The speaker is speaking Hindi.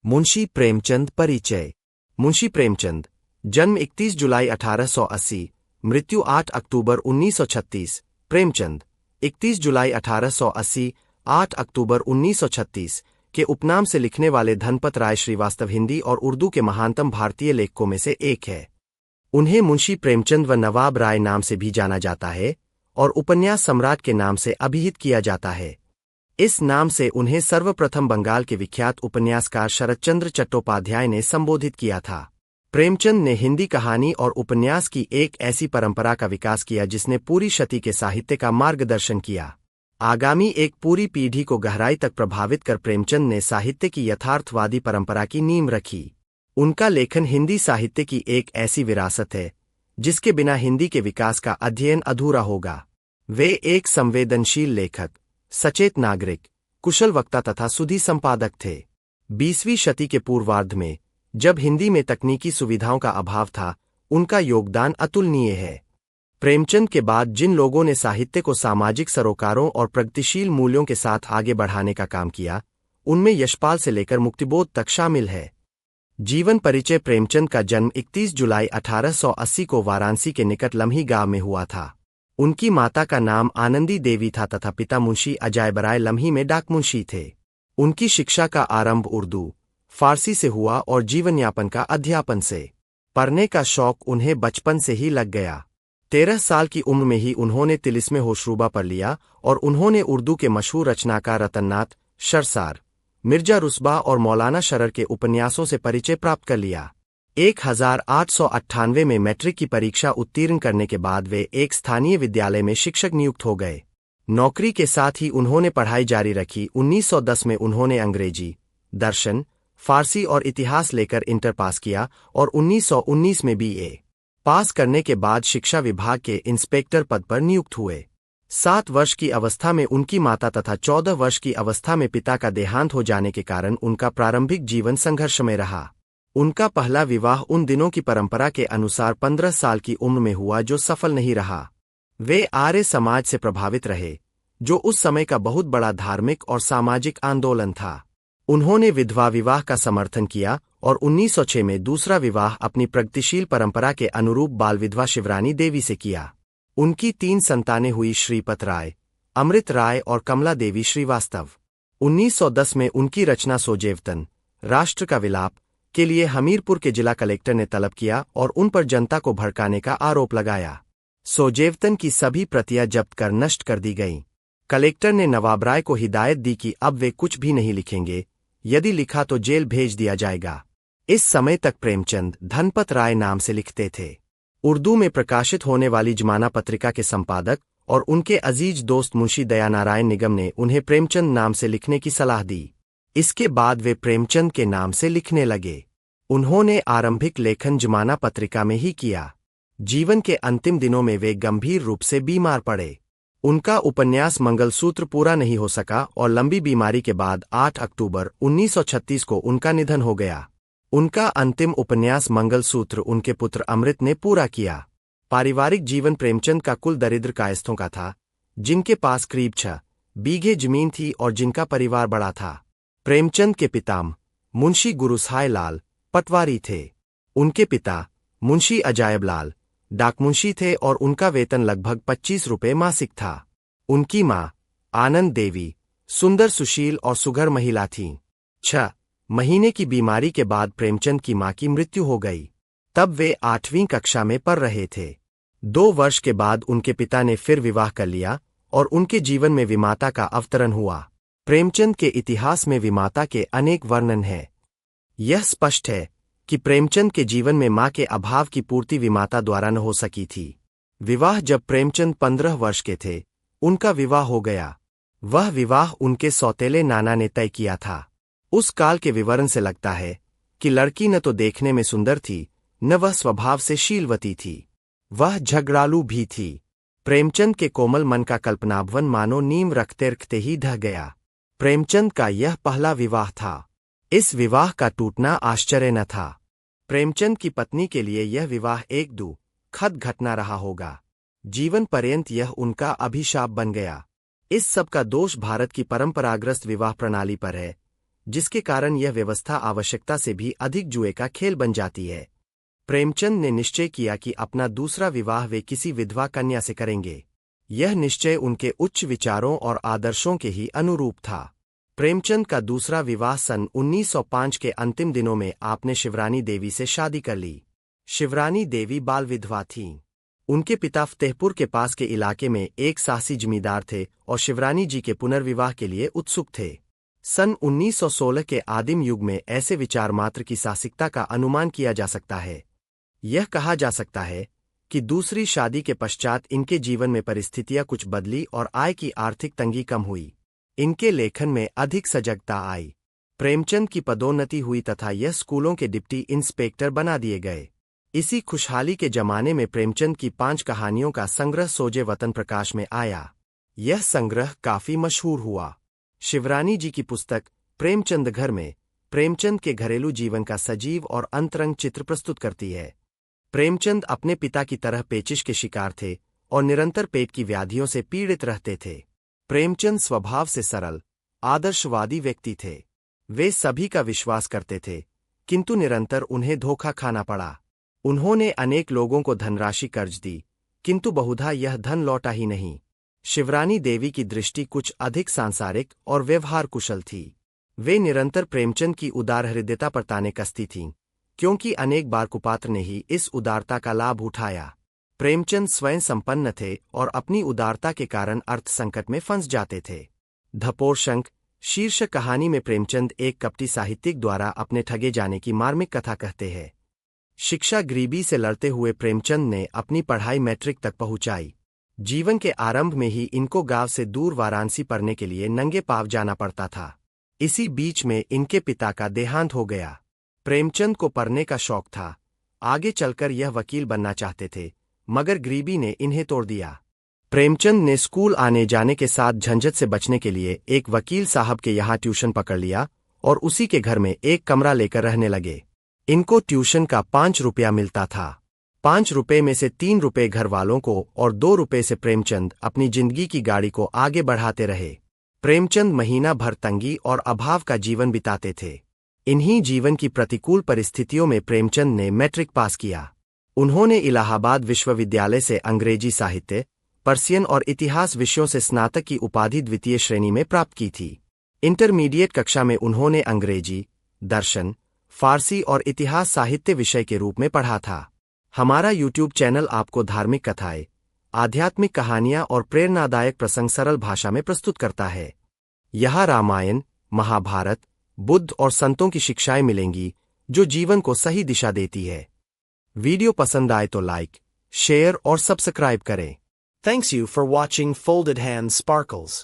मुंशी प्रेमचंद परिचय। मुंशी प्रेमचंद जन्म 31 जुलाई 1880, मृत्यु 8 अक्टूबर 1936। प्रेमचंद 31 जुलाई 1880, 8 अक्टूबर 1936 के उपनाम से लिखने वाले धनपत राय श्रीवास्तव हिंदी और उर्दू के महानतम भारतीय लेखकों में से एक है। उन्हें मुंशी प्रेमचंद व नवाब राय नाम से भी जाना जाता है और उपन्यास सम्राट के नाम से अभिहित किया जाता है। इस नाम से उन्हें सर्वप्रथम बंगाल के विख्यात उपन्यासकार शरतचंद्र चट्टोपाध्याय ने संबोधित किया था। प्रेमचंद ने हिंदी कहानी और उपन्यास की एक ऐसी परंपरा का विकास किया जिसने पूरी शती के साहित्य का मार्गदर्शन किया। आगामी एक पूरी पीढ़ी को गहराई तक प्रभावित कर प्रेमचंद ने साहित्य की यथार्थवादी परंपरा की नींव रखी। उनका लेखन हिंदी साहित्य की एक ऐसी विरासत है जिसके बिना हिंदी के विकास का अध्ययन अधूरा होगा। वे एक संवेदनशील लेखक, सचेत नागरिक, कुशल वक्ता तथा सुधी संपादक थे। 20वीं शती के पूर्वार्ध में, जब हिंदी में तकनीकी सुविधाओं का अभाव था, उनका योगदान अतुलनीय है। प्रेमचंद के बाद जिन लोगों ने साहित्य को सामाजिक सरोकारों और प्रगतिशील मूल्यों के साथ आगे बढ़ाने का काम किया, उनमें यशपाल से लेकर मुक्तिबोध तक शामिल है। जीवन परिचय। प्रेमचंद का जन्म 31 जुलाई 1880 को वाराणसी के निकट लम्ही गांव में हुआ था। उनकी माता का नाम आनंदी देवी था तथा पिता मुंशी अजायबराय लम्ही में डाकमुंशी थे। उनकी शिक्षा का आरंभ उर्दू, फारसी से हुआ और जीवनयापन का अध्यापन से। पढ़ने का शौक उन्हें बचपन से ही लग गया। 13 साल की उम्र में ही उन्होंने तिलिस्मे होशरूबा पढ़ लिया और उन्होंने उर्दू के मशहूर रचनाकार रतननाथ, शरसार, मिर्जा रुस्बा और मौलाना शरर के उपन्यासों से परिचय प्राप्त कर लिया। 1898 में मैट्रिक की परीक्षा उत्तीर्ण करने के बाद वे एक स्थानीय विद्यालय में शिक्षक नियुक्त हो गए। नौकरी के साथ ही उन्होंने पढ़ाई जारी रखी। 1910 में उन्होंने अंग्रेजी, दर्शन, फारसी और इतिहास लेकर इंटर पास किया और 1919 में बीए पास करने के बाद शिक्षा विभाग के इंस्पेक्टर पद पर नियुक्त हुए। 7 वर्ष की अवस्था में उनकी माता तथा 14 वर्ष की अवस्था में पिता का देहांत हो जाने के कारण उनका प्रारंभिक जीवन संघर्ष में रहा। उनका पहला विवाह उन दिनों की परंपरा के अनुसार 15 साल की उम्र में हुआ, जो सफल नहीं रहा। वे आर्य समाज से प्रभावित रहे, जो उस समय का बहुत बड़ा धार्मिक और सामाजिक आंदोलन था। उन्होंने विधवा विवाह का समर्थन किया और 1906 में दूसरा विवाह अपनी प्रगतिशील परंपरा के अनुरूप बाल विधवा शिवरानी देवी से किया। उनकी 3 संतानें हुई, श्रीपत राय, अमृत राय और कमला देवी श्रीवास्तव। 1910 में उनकी रचना सोजेवतन, राष्ट्र का विलाप के लिए हमीरपुर के जिला कलेक्टर ने तलब किया और उन पर जनता को भड़काने का आरोप लगाया। सोजेवतन की सभी प्रतियां जब्त कर नष्ट कर दी गईं। कलेक्टर ने नवाब राय को हिदायत दी कि अब वे कुछ भी नहीं लिखेंगे, यदि लिखा तो जेल भेज दिया जाएगा। इस समय तक प्रेमचंद धनपत राय नाम से लिखते थे। उर्दू में प्रकाशित होने वाली जमाना पत्रिका के संपादक और उनके अजीज दोस्त मुंशी दयानारायण निगम ने उन्हें प्रेमचंद नाम से लिखने की सलाह दी। इसके बाद वे प्रेमचंद के नाम से लिखने लगे। उन्होंने आरंभिक लेखन जमाना पत्रिका में ही किया। जीवन के अंतिम दिनों में वे गंभीर रूप से बीमार पड़े। उनका उपन्यास मंगलसूत्र पूरा नहीं हो सका और लंबी बीमारी के बाद 8 अक्टूबर 1936 को उनका निधन हो गया। उनका अंतिम उपन्यास मंगलसूत्र उनके पुत्र अमृत ने पूरा किया। पारिवारिक जीवन। प्रेमचंद का कुल दरिद्र कायस्थों का था, जिनके पास करीब 6 बीघे जमीन थी और जिनका परिवार बड़ा था। प्रेमचंद के पिता मुंशी गुरुसाय लाल पटवारी थे। उनके पिता मुंशी अजायब लाल डाकमुंशी थे और उनका वेतन लगभग 25 रुपये मासिक था। उनकी मां आनंद देवी सुंदर, सुशील और सुघड़ महिला थीं। 6 महीने की बीमारी के बाद प्रेमचंद की मां की मृत्यु हो गई। तब वे 8वीं कक्षा में पढ़ रहे थे। 2 वर्ष के बाद उनके पिता ने फिर विवाह कर लिया और उनके जीवन में विमाता का अवतरण हुआ। प्रेमचंद के इतिहास में विमाता के अनेक वर्णन हैं। यह स्पष्ट है कि प्रेमचंद के जीवन में मां के अभाव की पूर्ति विमाता द्वारा न हो सकी थी। विवाह। जब प्रेमचंद 15 वर्ष के थे, उनका विवाह हो गया। वह विवाह उनके सौतेले नाना ने तय किया था। उस काल के विवरण से लगता है कि लड़की न तो देखने में सुंदर थी, न वह स्वभाव से शीलवती थी। वह झगड़ालू भी थी। प्रेमचंद के कोमल मन का कल्पनाभवन मानो नींव रखते रखते ही ढह गया। प्रेमचंद का यह पहला विवाह था। इस विवाह का टूटना आश्चर्य न था। प्रेमचंद की पत्नी के लिए यह विवाह एक दुखद घटना रहा होगा। जीवन पर्यंत यह उनका अभिशाप बन गया। इस सब का दोष भारत की परंपराग्रस्त विवाह प्रणाली पर है, जिसके कारण यह व्यवस्था आवश्यकता से भी अधिक जुए का खेल बन जाती है। प्रेमचंद ने निश्चय किया कि अपना दूसरा विवाह वे किसी विधवा कन्या से करेंगे। यह निश्चय उनके उच्च विचारों और आदर्शों के ही अनुरूप था। प्रेमचंद का दूसरा विवाह सन 1905 के अंतिम दिनों में आपने शिवरानी देवी से शादी कर ली। शिवरानी देवी बाल विधवा थीं। उनके पिता फतेहपुर के पास के इलाके में एक साहसी जमींदार थे और शिवरानी जी के पुनर्विवाह के लिए उत्सुक थे। सन 1916 के आदिम युग में ऐसे विचार मात्र की साहसिकता का अनुमान किया जा सकता है। यह कहा जा सकता है कि दूसरी शादी के पश्चात इनके जीवन में परिस्थितियां कुछ बदली और आय की आर्थिक तंगी कम हुई। इनके लेखन में अधिक सजगता आई। प्रेमचंद की पदोन्नति हुई तथा यह स्कूलों के डिप्टी इंस्पेक्टर बना दिए गए। इसी खुशहाली के जमाने में प्रेमचंद की 5 कहानियों का संग्रह सोजे वतन प्रकाश में आया। यह संग्रह काफी मशहूर हुआ। शिवरानी जी की पुस्तक प्रेमचंद घर में प्रेमचंद के घरेलू जीवन का सजीव और अंतरंग चित्र प्रस्तुत करती है। प्रेमचंद अपने पिता की तरह पेचिश के शिकार थे और निरंतर पेट की व्याधियों से पीड़ित रहते थे। प्रेमचंद स्वभाव से सरल, आदर्शवादी व्यक्ति थे। वे सभी का विश्वास करते थे, किंतु निरंतर उन्हें धोखा खाना पड़ा। उन्होंने अनेक लोगों को धनराशि कर्ज दी, किंतु बहुधा यह धन लौटा ही नहीं। शिवरानी देवी की दृष्टि कुछ अधिक सांसारिक और व्यवहार कुशल थी। वे निरंतर प्रेमचंद की उदार हृदयता पर ताने कसती थीं, क्योंकि अनेक बार कुपात्र ने ही इस उदारता का लाभ उठाया। प्रेमचंद स्वयं संपन्न थे और अपनी उदारता के कारण अर्थ संकट में फंस जाते थे। धपोरशंख शीर्षक कहानी में प्रेमचंद एक कपटी साहित्यिक द्वारा अपने ठगे जाने की मार्मिक कथा कहते हैं। शिक्षा गरीबी से लड़ते हुए प्रेमचंद ने अपनी पढ़ाई मैट्रिक तक पहुंचाई। जीवन के आरंभ में ही इनको गांव से दूर वाराणसी पढ़ने के लिए नंगे पांव जाना पड़ता था। इसी बीच में इनके पिता का देहांत हो गया। प्रेमचंद को पढ़ने का शौक था। आगे चलकर यह वकील बनना चाहते थे, मगर गरीबी ने इन्हें तोड़ दिया। प्रेमचंद ने स्कूल आने जाने के साथ झंझट से बचने के लिए एक वकील साहब के यहाँ ट्यूशन पकड़ लिया और उसी के घर में एक कमरा लेकर रहने लगे। इनको ट्यूशन का 5 रुपया मिलता था। 5 रुपये में से 3 रुपये घर वालों को और 2 रुपये से प्रेमचंद अपनी जिंदगी की गाड़ी को आगे बढ़ाते रहे। प्रेमचंद महीना भर तंगी और अभाव का जीवन बिताते थे। इन्हीं जीवन की प्रतिकूल परिस्थितियों में प्रेमचंद ने मैट्रिक पास किया। उन्होंने इलाहाबाद विश्वविद्यालय से अंग्रेजी साहित्य, पर्सियन और इतिहास विषयों से स्नातक की उपाधि द्वितीय श्रेणी में प्राप्त की थी। इंटरमीडिएट कक्षा में उन्होंने अंग्रेजी, दर्शन, फारसी और इतिहास साहित्य विषय के रूप में पढ़ा था। हमारा यूट्यूब चैनल आपको धार्मिक कथाएं, आध्यात्मिक कहानियां और प्रेरणादायक प्रसंग सरल भाषा में प्रस्तुत करता है। यहाँ रामायण, महाभारत, बुद्ध और संतों की शिक्षाएं मिलेंगी जो जीवन को सही दिशा देती है। वीडियो पसंद आए तो लाइक, शेयर और सब्सक्राइब करें। Thanks you for watching Folded Hands Sparkles.